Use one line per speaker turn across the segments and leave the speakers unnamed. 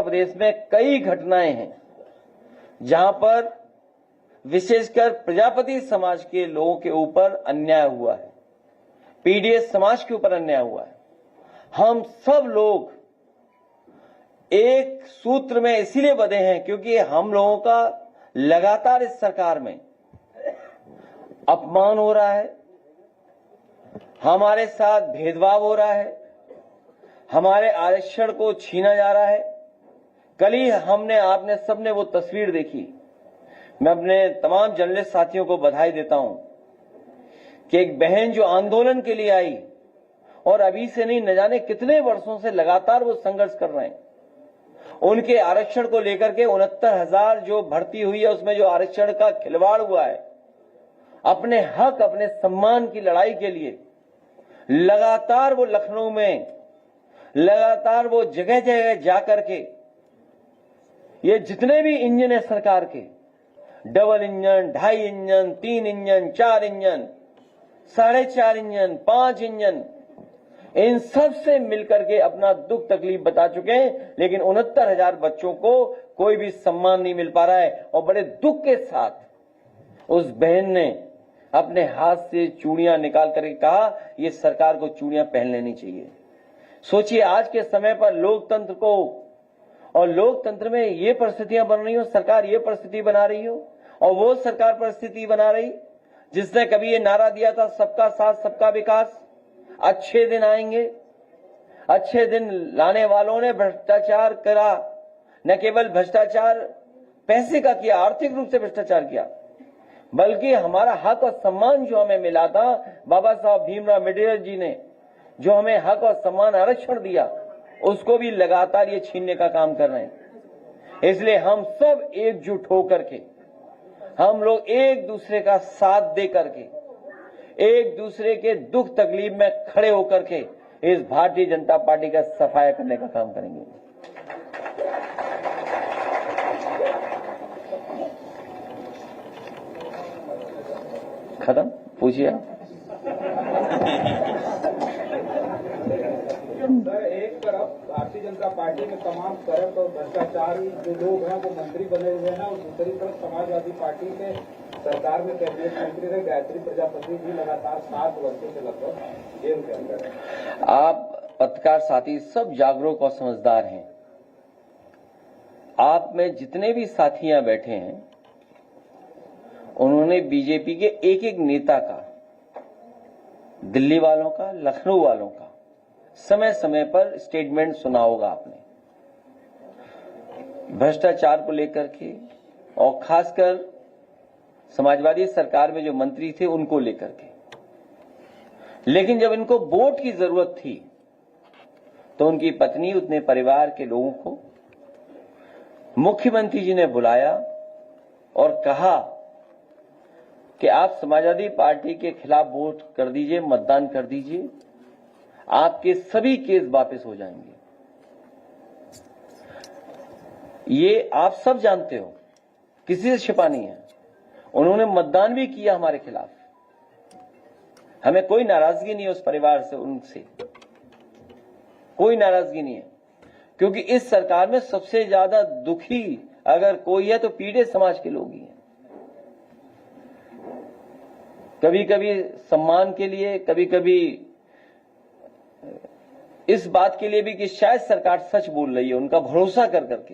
प्रदेश में कई घटनाएं हैं जहां पर विशेषकर प्रजापति समाज के लोगों के ऊपर अन्याय हुआ है, पीडीएस समाज के ऊपर अन्याय हुआ है। हम सब लोग एक सूत्र में इसीलिए बंधे हैं क्योंकि हम लोगों का लगातार इस सरकार में अपमान हो रहा है, हमारे साथ भेदभाव हो रहा है, हमारे आरक्षण को छीना जा रहा है। कल ही आपने सबने वो तस्वीर देखी। मैं अपने तमाम जर्नलिस्ट साथियों को बधाई देता हूं कि एक बहन जो आंदोलन के लिए आई और अभी से नहीं, न जाने कितने वर्षों से लगातार वो संघर्ष कर रहे हैं, उनके आरक्षण को लेकर के 69,000 जो भर्ती हुई है उसमें जो आरक्षण का खिलवाड़ हुआ है, अपने हक अपने सम्मान की लड़ाई के लिए लगातार वो लखनऊ में लगातार वो जगह जगह जाकर के ये जितने भी इंजन है सरकार के, double engine, 2.5 engine, 3 engine, 4 engine, 4.5 engine, 5 engine, इन सब से मिलकर के अपना दुख तकलीफ बता चुके हैं, लेकिन 69,000 बच्चों को कोई भी सम्मान नहीं मिल पा रहा है। और बड़े दुख के साथ उस बहन ने अपने हाथ से चूड़ियां निकाल करके कहा ये सरकार को चूड़ियां पहन लेनी चाहिए। सोचिए आज के समय पर लोकतंत्र को और लोकतंत्र में ये परिस्थितियां बन रही हो, सरकार ये परिस्थिति बना रही हो, और वो सरकार परिस्थिति बना रही जिसने कभी ये नारा दिया था सबका साथ सबका विकास, अच्छे दिन आएंगे। अच्छे दिन लाने वालों ने भ्रष्टाचार करा, न केवल भ्रष्टाचार पैसे का किया, आर्थिक रूप से भ्रष्टाचार किया, बल्कि हमारा हक और सम्मान जो हमें मिला था, बाबा साहब भीमराव अम्बेडकर जी ने जो हमें हक और सम्मान आरक्षण दिया, उसको भी लगातार ये छीनने का काम कर रहे हैं। इसलिए हम सब एकजुट होकर के, हम लोग एक दूसरे का साथ दे करके, एक दूसरे के दुख तकलीफ में खड़े होकर के इस भारतीय जनता पार्टी का सफाया करने का काम करेंगे। खत्म, पूछिए आप।
सर, एक तरफ भारतीय जनता पार्टी में तमाम करप्ट और भ्रष्टाचारी जो लोग हैं वो मंत्री बने हुए हैं, और दूसरी तरफ समाजवादी पार्टी के सरकार में कैबिनेट मंत्री रहे गायत्री प्रजापति जी लगातार 7 वर्षों से लगभग जेल के अंदर है।
आप पत्रकार साथी सब जागरूक और समझदार हैं। आप में जितने भी साथियां बैठे हैं उन्होंने बीजेपी के एक एक नेता का, दिल्ली वालों का, लखनऊ वालों का समय समय पर स्टेटमेंट सुना होगा आपने, भ्रष्टाचार को लेकर के, और खासकर समाजवादी सरकार में जो मंत्री थे उनको लेकर के। लेकिन जब इनको वोट की जरूरत थी तो उनकी पत्नी, उतने परिवार के लोगों को मुख्यमंत्री जी ने बुलाया और कहा कि आप समाजवादी पार्टी के खिलाफ वोट कर दीजिए, मतदान कर दीजिए, आपके सभी केस वापस हो जाएंगे। ये आप सब जानते हो, किसी से छिपा नहीं है। उन्होंने मतदान भी किया हमारे खिलाफ। हमें कोई नाराजगी नहीं है उस परिवार से, उनसे कोई नाराजगी नहीं है, क्योंकि इस सरकार में सबसे ज्यादा दुखी अगर कोई है तो पीड़ित समाज के लोग ही हैं। कभी कभी सम्मान के लिए, कभी कभी इस बात के लिए भी कि शायद सरकार सच बोल रही है, उनका भरोसा कर करके।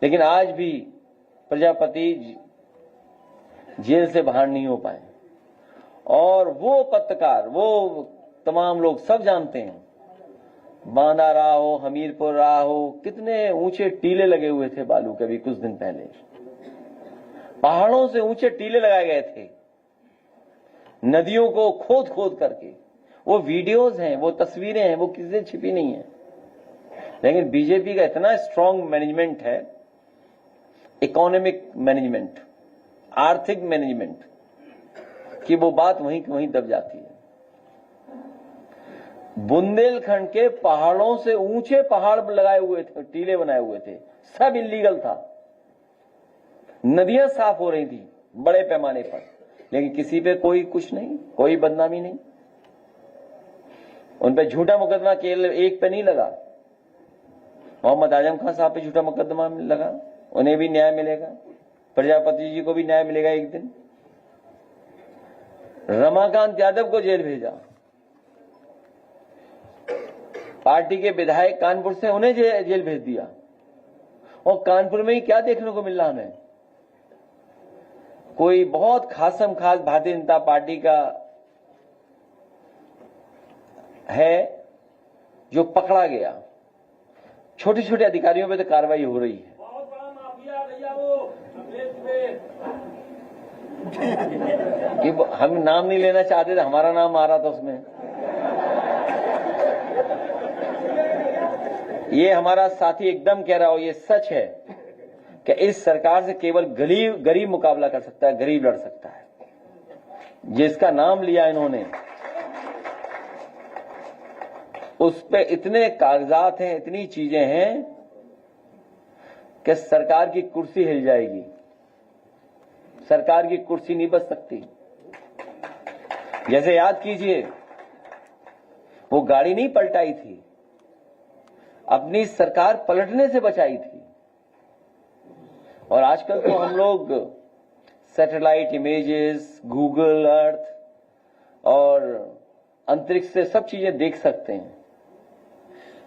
लेकिन आज भी प्रजापति जेल से बाहर नहीं हो पाए, और वो पत्रकार, वो तमाम लोग सब जानते हैं, बांदा रहा हो, हमीरपुर रहा हो, कितने ऊंचे टीले लगे हुए थे बालू के, भी कुछ दिन पहले पहाड़ों से ऊंचे टीले लगाए गए थे, नदियों को खोद खोद करके। वो वीडियोस हैं, वो तस्वीरें हैं, वो किसी से छिपी नहीं है। लेकिन बीजेपी का इतना स्ट्रांग मैनेजमेंट है, इकोनॉमिक मैनेजमेंट, आर्थिक मैनेजमेंट, कि वो बात वहीं की वहीं दब जाती है। बुंदेलखंड के पहाड़ों से ऊंचे पहाड़ लगाए हुए थे, टीले बनाए हुए थे, सब इलीगल था। नदियां साफ हो रही थी बड़े पैमाने पर, लेकिन किसी पे कोई कुछ नहीं, कोई बदनामी नहीं। उन पे झूठा मुकदमा केवल एक पे नहीं लगा, मोहम्मद आजम खान साहब पे झूठा मुकदमा लगा, उन्हें भी न्याय मिलेगा, प्रजापति जी को भी न्याय मिलेगा एक दिन। रमाकांत यादव को जेल भेजा, पार्टी के विधायक कानपुर से, उन्हें जेल भेज दिया। और कानपुर में ही क्या देखने को मिल रहा हमें, कोई बहुत खासम खास भारतीय जनता पार्टी का है जो पकड़ा गया। छोटे छोटे अधिकारियों पे तो कार्रवाई हो रही है।
बहुत बड़ा माफिया भैया वो
कि हम नाम नहीं लेना चाहते थे, हमारा नाम आ रहा था उसमें। ये हमारा साथी एकदम कह रहा हो, ये सच है कि इस सरकार से केवल गरीब मुकाबला कर सकता है, गरीब लड़ सकता है। जिसका नाम लिया इन्होंने, उस पे इतने कागजात हैं, इतनी चीजें हैं कि सरकार की कुर्सी हिल जाएगी। सरकार की कुर्सी नहीं बच सकती। जैसे याद कीजिए, वो गाड़ी नहीं पलटाई थी, अपनी सरकार पलटने से बचाई थी। और आजकल तो हम लोग सैटेलाइट इमेजेस, गूगल अर्थ और अंतरिक्ष से सब चीजें देख सकते हैं।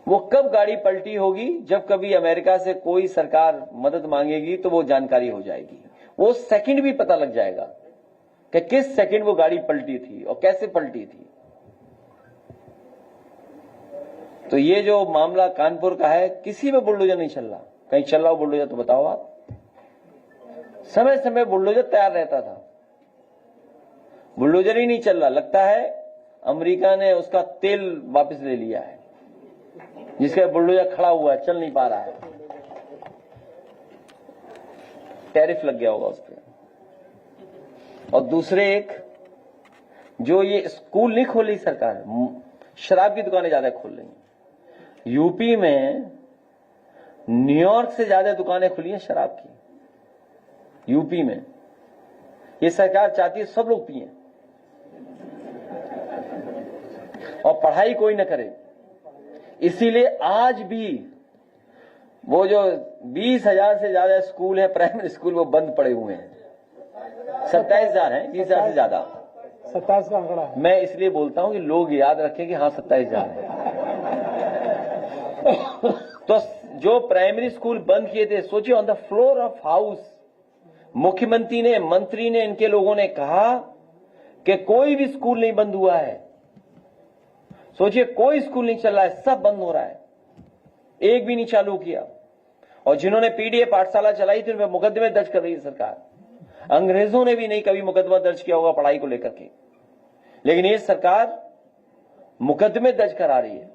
वो कब गाड़ी पलटी होगी, जब कभी अमेरिका से कोई सरकार मदद मांगेगी तो वो जानकारी हो जाएगी। वो सेकंड भी पता लग जाएगा कि किस सेकंड वो गाड़ी पलटी थी और कैसे पलटी थी। तो ये जो मामला कानपुर का है, किसी में बुलडोजर नहीं चल रहा। कहीं चल रहा हो बुलडोजर तो बताओ आप। समय समय बुलडोजर तैयार रहता था, बुलडोजर ही नहीं चल रहा। लगता है अमेरिका ने उसका तेल वापस ले लिया है, जिसका बुलडोजर खड़ा हुआ है, चल नहीं पा रहा है, टैरिफ लग गया होगा उस पर। और दूसरे एक, जो ये स्कूल नहीं खोल रही सरकार, शराब की दुकानें ज्यादा खोल रही हैं। यूपी में न्यूयॉर्क से ज्यादा दुकानें खुली हैं शराब की। यूपी में ये सरकार चाहती है सब लोग पिए और पढ़ाई कोई न करे। इसीलिए आज भी वो जो 20,000 से ज्यादा स्कूल है, प्राइमरी स्कूल, वो बंद पड़े हुए हैं। 27,000 है, 20,000 से ज्यादा।
27 का आंकड़ा।
मैं इसलिए बोलता हूं कि लोग याद रखें कि हाँ 27,000 है। तो जो प्राइमरी स्कूल बंद किए थे, सोचिए, on the floor of house मुख्यमंत्री ने, मंत्री ने, इनके लोगों ने कहा कि कोई भी स्कूल नहीं बंद हुआ है। सोचिए, कोई स्कूल नहीं चल रहा है, सब बंद हो रहा है, एक भी नहीं चालू किया। और जिन्होंने पीडीए पाठशाला चलाई थी, उन पर मुकदमे दर्ज कर रही है सरकार। अंग्रेजों ने भी नहीं कभी मुकदमा दर्ज किया होगा पढ़ाई को लेकर के, लेकिन ये सरकार मुकदमे दर्ज करा रही है।